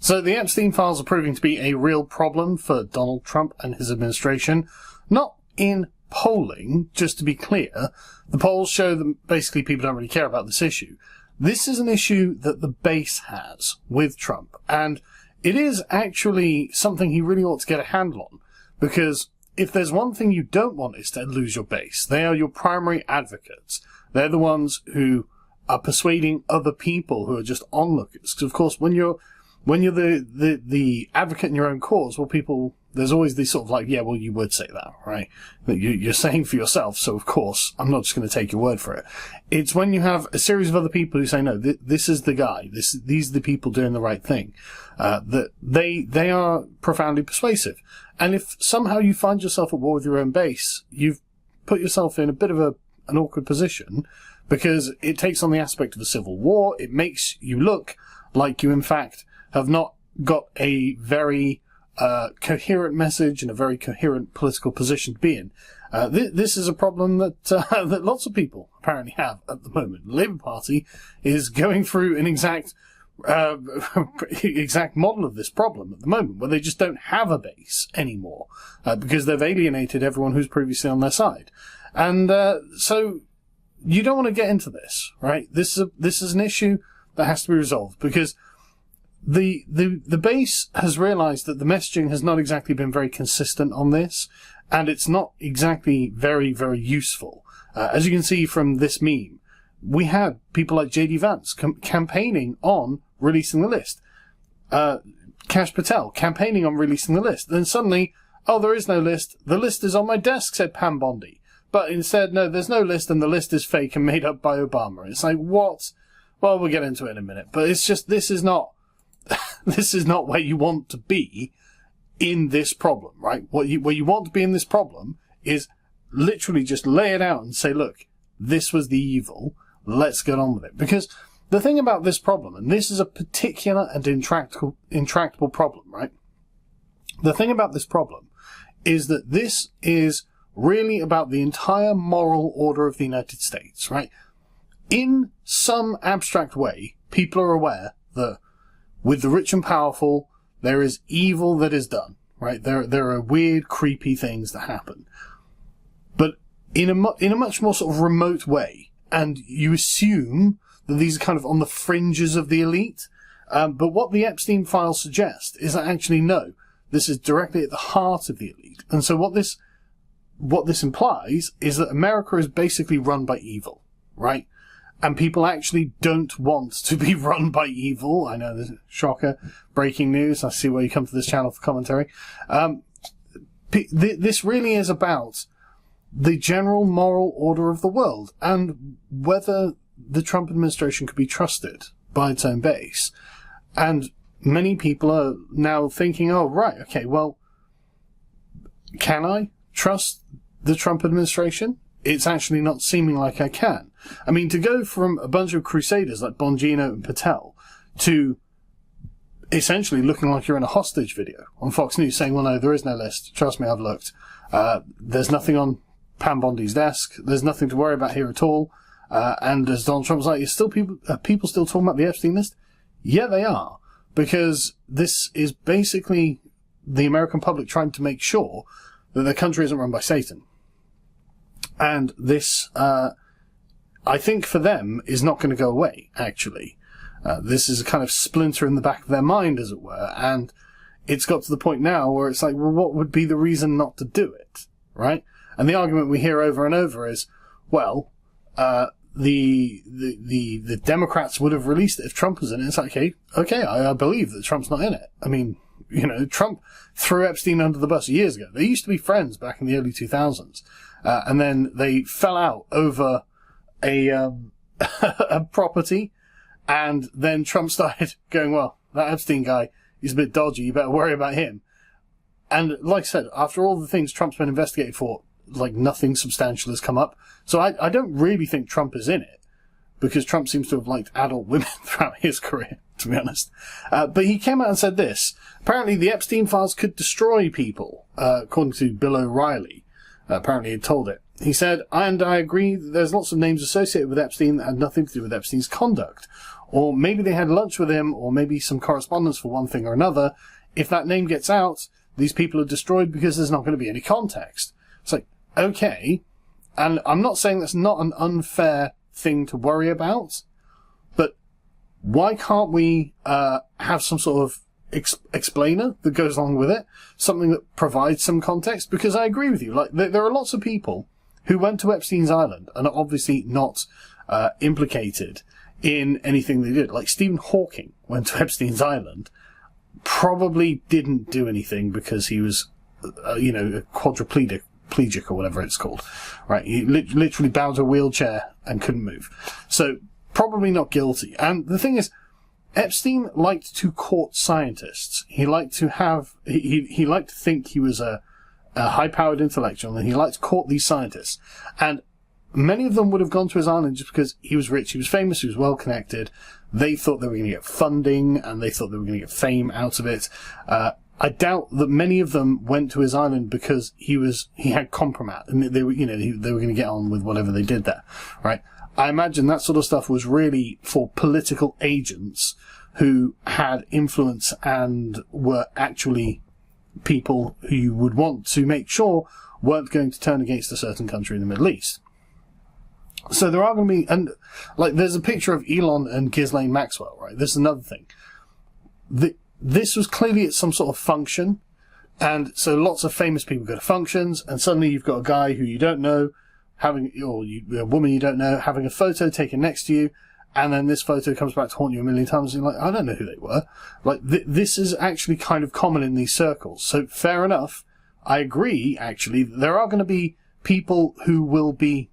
So the Epstein files are proving to be a real problem for Donald Trump and his administration. Not in polling, just to be clear. The polls show that basically people don't really care about this issue. This is an issue that the base has with Trump, and it is actually something he really ought to get a handle on, because if there's one thing you don't want is to lose your base. They are your primary advocates. They're the ones who are persuading other people who are just onlookers. Because of course, when you're the advocate in your own cause, well, there's always this sort of like, yeah, well, you would say that, right? That you're saying for yourself, so of course, I'm not just going to take your word for it. It's when you have a series of other people who say, no, this is the guy, these are the people doing the right thing, that they are profoundly persuasive. And if somehow you find yourself at war with your own base, you've put yourself in a bit of an awkward position, because it takes on the aspect of a civil war. It makes you look like you, in fact, have not got a very coherent message and a very coherent political position to be in. This is a problem that that lots of people apparently have at the moment. The Labour Party is going through an exact model of this problem at the moment, where they just don't have a base anymore because they've alienated everyone who's previously on their side. And so you don't want to get into this, right? This is an issue that has to be resolved, because the base has realized that the messaging has not exactly been very consistent on this, and it's not exactly very, very useful. As you can see from this meme, we had people like J.D. Vance campaigning on releasing the list. Kash Patel campaigning on releasing the list. Then suddenly, oh, there is no list. The list is on my desk, said Pam Bondi. But instead, no, there's no list, and the list is fake and made up by Obama. It's like, what? Well, we'll get into it in a minute. But it's just, this is not where you want to be in this problem, right? Where you want to be in this problem is literally just lay it out and say, look, this was the evil. Let's get on with it. Because the thing about this problem, and this is a particular and intractable problem, right? The thing about this problem is that this is really about the entire moral order of the United States, right? In some abstract way, people are aware that with the rich and powerful, there is evil that is done, right? There are weird, creepy things that happen. But in a much more sort of remote way, and you assume that these are kind of on the fringes of the elite. But what the Epstein files suggest is that actually no, this is directly at the heart of the elite. And so what this implies is that America is basically run by evil, right? And people actually don't want to be run by evil. I know, shocker, breaking news. I see why you come to this channel for commentary. This really is about the general moral order of the world, and whether the Trump administration could be trusted by its own base. And many people are now thinking, oh, right, okay, well, can I trust the Trump administration? It's actually not seeming like I can. I mean, to go from a bunch of crusaders like Bongino and Patel to essentially looking like you're in a hostage video on Fox News saying, well, no, there is no list. Trust me, I've looked. There's nothing on Pam Bondi's desk. There's nothing to worry about here at all. And as Donald Trump's like, is still people still talking about the Epstein list? Yeah, they are. Because this is basically the American public trying to make sure that their country isn't run by Satan. And this, I think for them, is not going to go away, actually. This is a kind of splinter in the back of their mind, as it were. And it's got to the point now where it's like, well, what would be the reason not to do it? Right? And the argument we hear over and over is, well, the Democrats would have released it if Trump was in it. It's like, okay, I believe that Trump's not in it. I mean, you know, Trump threw Epstein under the bus years ago. They used to be friends back in the early 2000s. And then they fell out over a property. And then Trump started going, well, that Epstein guy is a bit dodgy. You better worry about him. And like I said, after all the things Trump's been investigated for, like nothing substantial has come up. So I don't really think Trump is in it, because Trump seems to have liked adult women throughout his career, to be honest. But he came out and said this. Apparently the Epstein files could destroy people, according to Bill O'Reilly. Apparently he told it. He said, and I agree that there's lots of names associated with Epstein that had nothing to do with Epstein's conduct. or maybe they had lunch with him, or maybe some correspondence for one thing or another. If that name gets out, these people are destroyed because there's not going to be any context. It's like, okay, and I'm not saying that's not an unfair thing to worry about, but why can't we have some sort of explainer that goes along with it, something that provides some context? Because I agree with you, like there are lots of people who went to Epstein's Island and are obviously not implicated in anything they did. Like Stephen Hawking went to Epstein's Island, probably didn't do anything because he was, a quadriplegic or whatever it's called, right? He literally bowed to a wheelchair and couldn't move. So probably not guilty. And the thing is, Epstein liked to court scientists. He liked to have, he liked to think he was a high-powered intellectual, and he liked to court these scientists. And many of them would have gone to his island just because he was rich, he was famous, he was well-connected. They thought they were going to get funding, and they thought they were going to get fame out of it. I doubt that many of them went to his island because he had compromat, and they were going to get on with whatever they did there, right? I imagine that sort of stuff was really for political agents who had influence and were actually people who you would want to make sure weren't going to turn against a certain country in the Middle East. So there are going to be, and like there's a picture of Elon and Ghislaine Maxwell, right? This is another thing. This was clearly at some sort of function, and so lots of famous people go to functions, and suddenly you've got a guy who you don't know a woman you don't know having a photo taken next to you, and then this photo comes back to haunt you a million times, and you're like, I don't know who they were. Like, this is actually kind of common in these circles. So fair enough. I agree, actually, there are going to be people who will be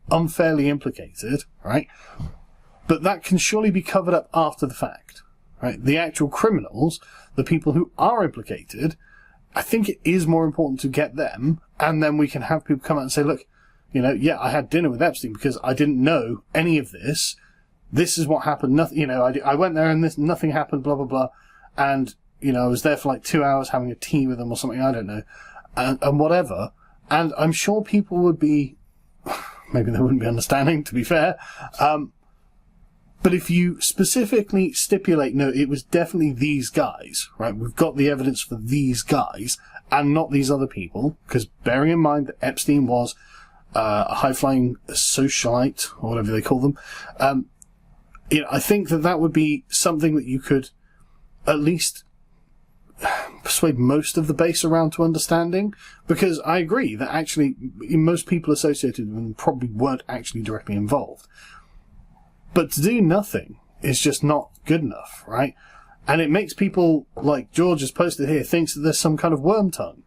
unfairly implicated, right? But that can surely be covered up after the fact, right? The actual criminals, the people who are implicated, I think it is more important to get them, and then we can have people come out and say, look, I had dinner with Epstein because I didn't know any of this. This is what happened. Nothing, I went there and nothing happened, blah, blah, blah. And, I was there for like 2 hours having a tea with them or something, I don't know. And whatever. And I'm sure people would be, maybe they wouldn't be understanding, to be fair. But if you specifically stipulate, no, it was definitely these guys, right? We've got the evidence for these guys and not these other people, because bearing in mind that Epstein was a high-flying socialite, or whatever they call them, I think that would be something that you could at least persuade most of the base around to understanding, because I agree that actually most people associated with them probably weren't actually directly involved. But to do nothing is just not good enough, right? And it makes people, like George has posted here, thinks that there's some kind of worm tongue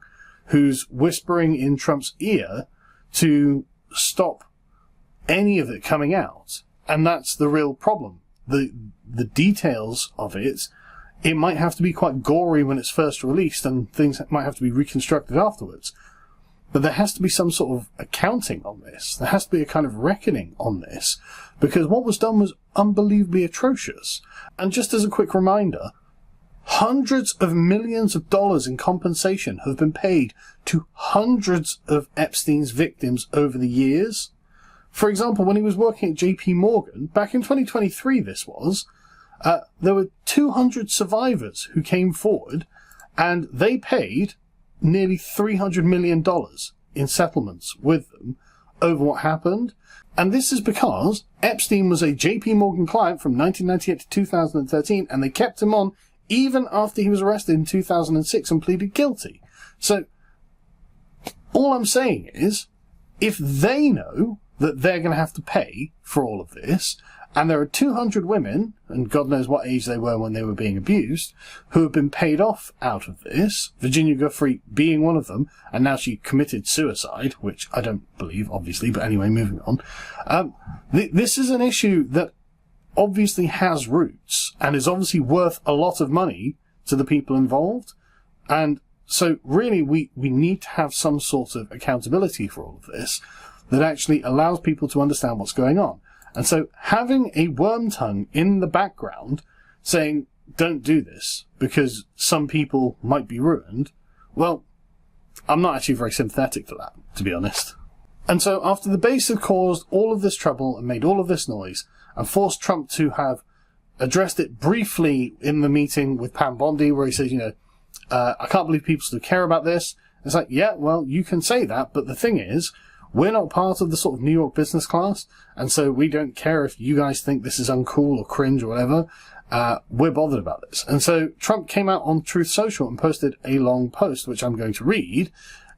who's whispering in Trump's ear to stop any of it coming out. And that's the real problem. The details of it might have to be quite gory when it's first released, and things might have to be reconstructed afterwards. But there has to be some sort of accounting on this. There has to be a kind of reckoning on this, because what was done was unbelievably atrocious. And just as a quick reminder, hundreds of millions of dollars in compensation have been paid to hundreds of Epstein's victims over the years. For example, when he was working at JP Morgan, back in 2023 this was, there were 200 survivors who came forward, and they paid nearly $300 million in settlements with them over what happened. And this is because Epstein was a JP Morgan client from 1998 to 2013, and they kept him on even after he was arrested in 2006 and pleaded guilty. So, all I'm saying is, if they know that they're going to have to pay for all of this, and there are 200 women, and God knows what age they were when they were being abused, who have been paid off out of this, Virginia Giuffre being one of them, and now she committed suicide, which I don't believe, obviously, but anyway, moving on. This is an issue that obviously has roots, and is obviously worth a lot of money to the people involved, and so really we need to have some sort of accountability for all of this that actually allows people to understand what's going on. And so having a worm tongue in the background saying, don't do this because some people might be ruined, well, I'm not actually very sympathetic to that, to be honest. And so after the base have caused all of this trouble and made all of this noise and forced Trump to have addressed it briefly in the meeting with Pam Bondi, where he says, I can't believe people still care about this. It's like, yeah, well, you can say that, but the thing is, we're not part of the sort of New York business class, and so we don't care if you guys think this is uncool or cringe or whatever. We're bothered about this. And so Trump came out on Truth Social and posted a long post, which I'm going to read,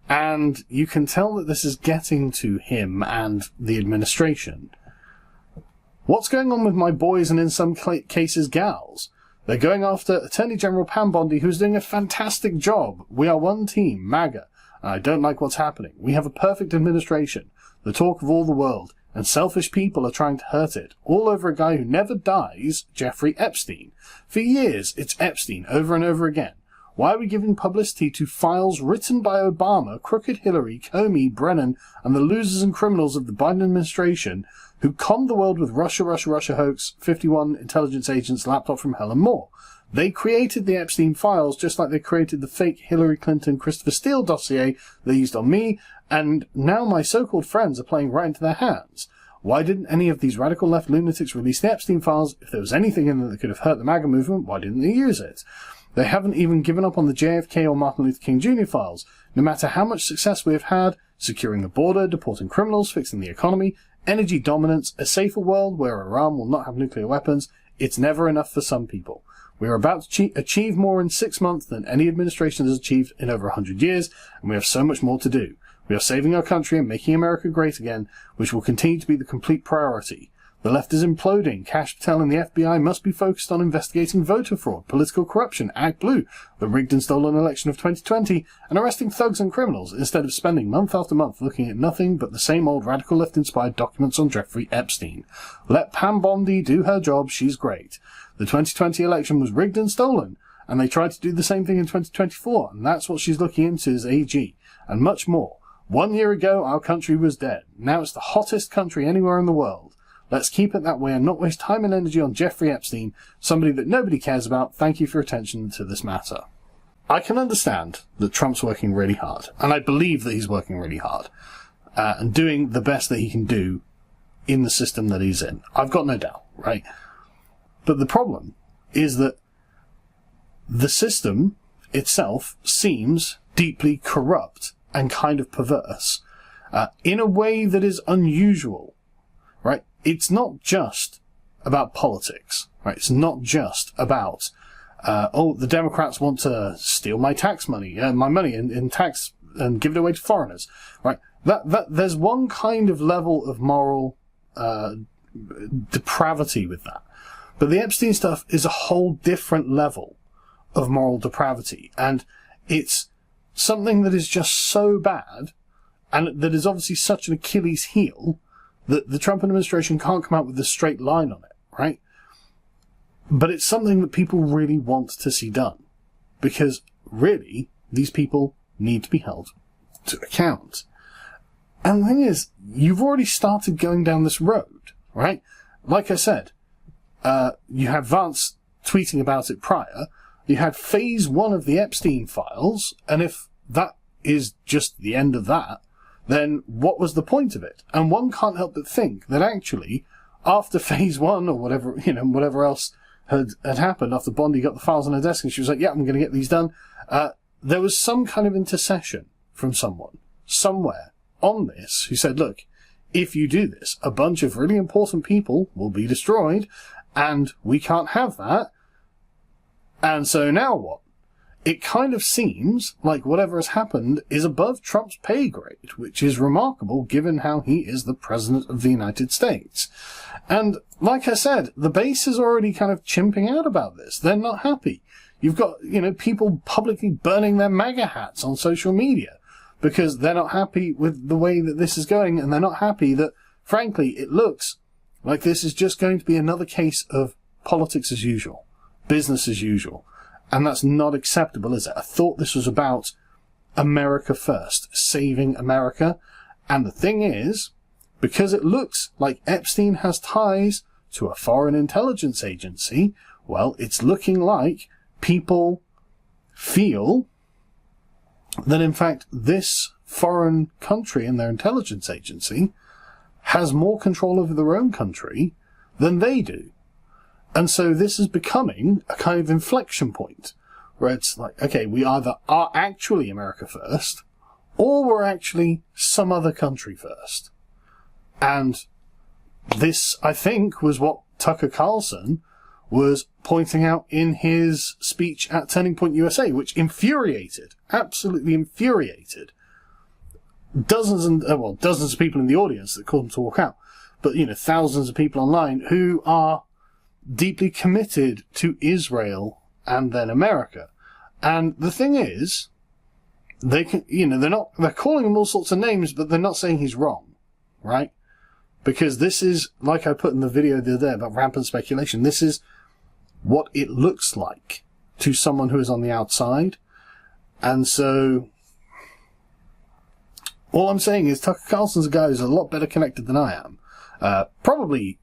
and you can tell that this is getting to him and the administration. What's going on with my boys and in some cases gals? They're going after Attorney General Pam Bondi, who's doing a fantastic job. We are one team, MAGA. And I don't like what's happening. We have a perfect administration, the talk of all the world, and selfish people are trying to hurt it, all over a guy who never dies, Jeffrey Epstein. For years, it's Epstein over and over again. Why are we giving publicity to files written by Obama, crooked Hillary, Comey, Brennan, and the losers and criminals of the Biden administration who conned the world with Russia hoax, 51 intelligence agents, laptop from hell, and more? They created the Epstein files just like they created the fake Hillary Clinton Christopher Steele dossier they used on me, and now my so-called friends are playing right into their hands. Why didn't any of these radical left lunatics release the Epstein files? If there was anything in them that could have hurt the MAGA movement, why didn't they use it? They haven't even given up on the JFK or Martin Luther King Jr. files. No matter how much success we have had, securing the border, deporting criminals, fixing the economy, energy dominance, a safer world where Iran will not have nuclear weapons, it's never enough for some people. We are about to achieve more in 6 months than any administration has achieved in over 100 years, and we have so much more to do. We are saving our country and making America great again, which will continue to be the complete priority. The left is imploding. Kash Patel and the FBI must be focused on investigating voter fraud, political corruption, Act Blue, the rigged and stolen election of 2020, and arresting thugs and criminals, instead of spending month after month looking at nothing but the same old radical left-inspired documents on Jeffrey Epstein. Let Pam Bondi do her job. She's great. The 2020 election was rigged and stolen, and they tried to do the same thing in 2024, and that's what she's looking into as AG, and much more. 1 year ago, our country was dead. Now it's the hottest country anywhere in the world. Let's keep it that way and not waste time and energy on Jeffrey Epstein, somebody that nobody cares about. Thank you for your attention to this matter. I can understand that Trump's working really hard, and I believe that he's working really hard, and doing the best that he can do in the system that he's in. I've got no doubt, right? But the problem is that the system itself seems deeply corrupt and kind of perverse, in a way that is unusual, right? It's not just about politics, right? It's not just about, the Democrats want to steal my tax money, my money in tax and give it away to foreigners, right? That there's one kind of level of moral depravity with that. But the Epstein stuff is a whole different level of moral depravity, and it's something that is just so bad, and that is obviously such an Achilles heel, that the Trump administration can't come out with a straight line on it, right? But it's something that people really want to see done, because really, these people need to be held to account. And the thing is, you've already started going down this road, right? Like I said, you had Vance tweeting about it prior. You had phase 1 of the Epstein files, and if that is just the end of that, then what was the point of it? And one can't help but think that actually, after phase 1 or whatever, whatever else had happened, after Bondi got the files on her desk and she was like, yeah, I'm going to get these done, there was some kind of intercession from someone, somewhere, on this, who said, look, if you do this, a bunch of really important people will be destroyed, and we can't have that. And so now what? It kind of seems like whatever has happened is above Trump's pay grade, which is remarkable given how he is the President of the United States. And like I said, the base is already kind of chimping out about this. They're not happy. You've got, people publicly burning their MAGA hats on social media because they're not happy with the way that this is going, and they're not happy that, frankly, it looks like this is just going to be another case of politics as usual, business as usual. And that's not acceptable, is it? I thought this was about America first, saving America. And the thing is, because it looks like Epstein has ties to a foreign intelligence agency, well, it's looking like people feel that, in fact, this foreign country and their intelligence agency has more control over their own country than they do. And so this is becoming a kind of inflection point where it's like, okay, we either are actually America first, or we're actually some other country first. And this, I think, was what Tucker Carlson was pointing out in his speech at Turning Point USA, which absolutely infuriated dozens of people in the audience that called him to walk out. But, thousands of people online who are deeply committed to Israel and then America. And the thing is, they're calling him all sorts of names, but they're not saying he's wrong, right? Because this is, like I put in the video the other day about rampant speculation, this is what it looks like to someone who is on the outside. And so, all I'm saying is Tucker Carlson's a guy who's a lot better connected than I am. Probably,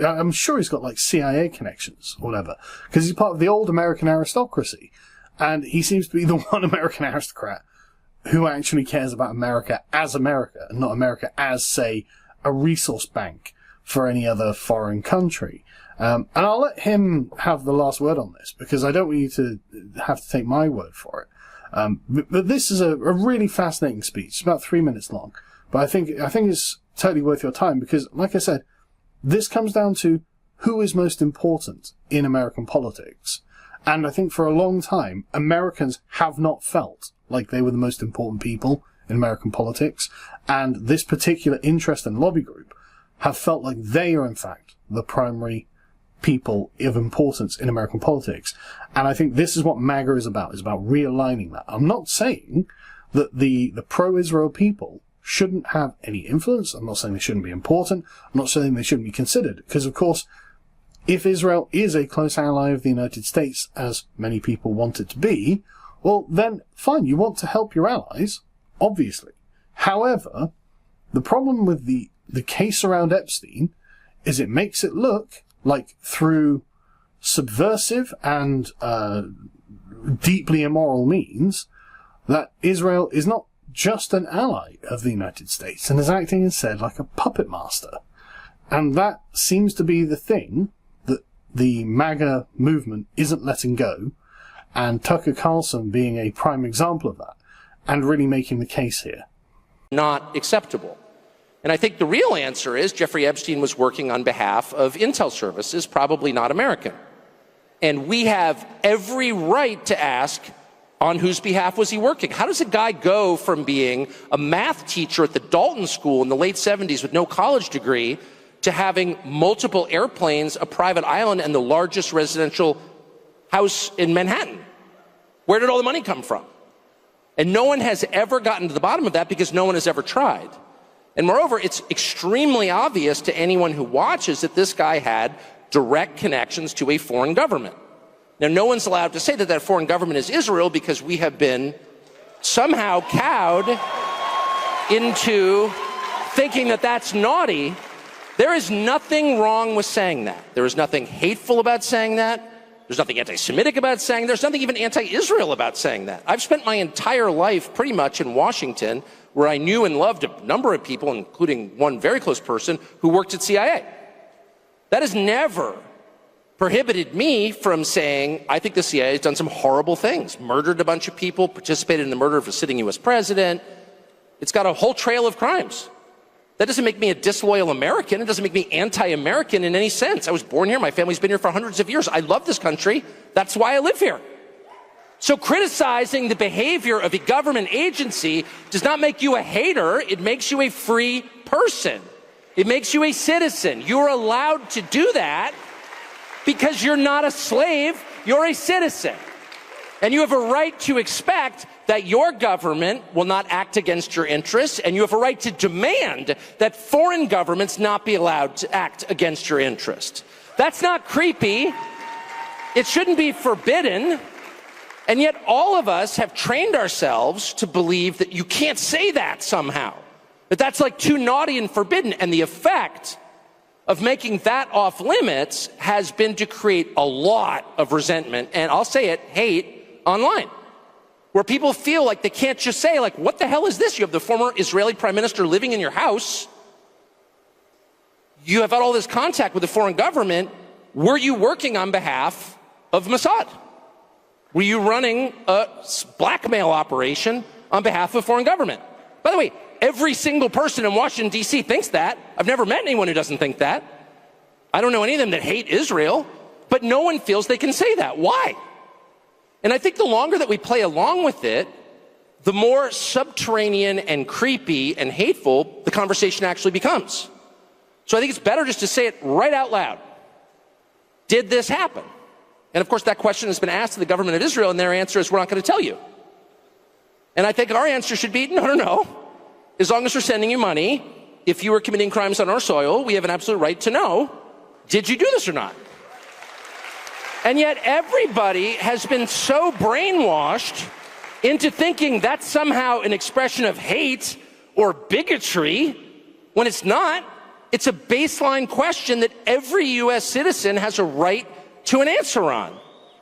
I'm sure he's got like CIA connections or whatever, because he's part of the old American aristocracy. And he seems to be the one American aristocrat who actually cares about America and not America as, say, a resource bank for any other foreign country. And I'll let him have the last word on this, because I don't want you to have to take my word for it. But this is a really fascinating speech. It's about 3 minutes long. But I think it's totally worth your time, because, like I said, this comes down to who is most important in American politics. And I think for a long time, Americans have not felt like they were the most important people in American politics. And this particular interest and lobby group have felt like they are, in fact, the primary people of importance in American politics. And I think this is what MAGA is about realigning that. I'm not saying that the pro-Israel people shouldn't have any influence. I'm not saying they shouldn't be important. I'm not saying they shouldn't be considered. Because, of course, if Israel is a close ally of the United States, as many people want it to be, well, then fine, you want to help your allies, obviously. However, the problem with the case around Epstein is it makes it look like through subversive and deeply immoral means that Israel is not just an ally of the United States and is acting instead like a puppet master. And that seems to be the thing that the MAGA movement isn't letting go, and Tucker Carlson being a prime example of that, and really making the case here. Not acceptable. And I think the real answer is Jeffrey Epstein was working on behalf of intel services, probably not American. And we have every right to ask, on whose behalf was he working? How does a guy go from being a math teacher at the Dalton School in the late 70s with no college degree to having multiple airplanes, a private island, and the largest residential house in Manhattan? Where did all the money come from? And no one has ever gotten to the bottom of that because no one has ever tried. And moreover, it's extremely obvious to anyone who watches that this guy had direct connections to a foreign government. Now, no one's allowed to say that that foreign government is Israel because we have been somehow cowed into thinking that that's naughty. There is nothing wrong with saying that. There is nothing hateful about saying that. There's nothing anti-Semitic about saying that. There's nothing even anti-Israel about saying that. I've spent my entire life pretty much in Washington, where I knew and loved a number of people, including one very close person who worked at CIA. That has never prohibited me from saying, I think the CIA has done some horrible things, murdered a bunch of people, participated in the murder of a sitting U.S. president. It's got a whole trail of crimes. That doesn't make me a disloyal American. It doesn't make me anti-American in any sense. I was born here. My family's been here for hundreds of years. I love this country. That's why I live here. So criticizing the behavior of a government agency does not make you a hater. It makes you a free person. It makes you a citizen. You're allowed to do that because you're not a slave. You're a citizen. And you have a right to expect that your government will not act against your interests, and you have a right to demand that foreign governments not be allowed to act against your interests. That's not creepy. It shouldn't be forbidden. And yet all of us have trained ourselves to believe that you can't say that somehow, that that's like too naughty and forbidden. And the effect of making that off limits has been to create a lot of resentment, and I'll say it, hate online, where people feel like they can't just say, like, what the hell is this? You have the former Israeli prime minister living in your house. You have had all this contact with the foreign government, were you working on behalf of Mossad? Were you running a blackmail operation on behalf of a foreign government? By the way, every single person in Washington, D.C. thinks that. I've never met anyone who doesn't think that. I don't know any of them that hate Israel, but no one feels they can say that. Why? And I think the longer that we play along with it, the more subterranean and creepy and hateful the conversation actually becomes. So I think it's better just to say it right out loud. Did this happen? And of course, that question has been asked to the government of Israel, and their answer is, we're not going to tell you. And I think our answer should be, no. As long as we're sending you money, if you were committing crimes on our soil, we have an absolute right to know, did you do this or not? And yet everybody has been so brainwashed into thinking that's somehow an expression of hate or bigotry, when it's not. It's a baseline question that every U.S. citizen has a right to an answer on.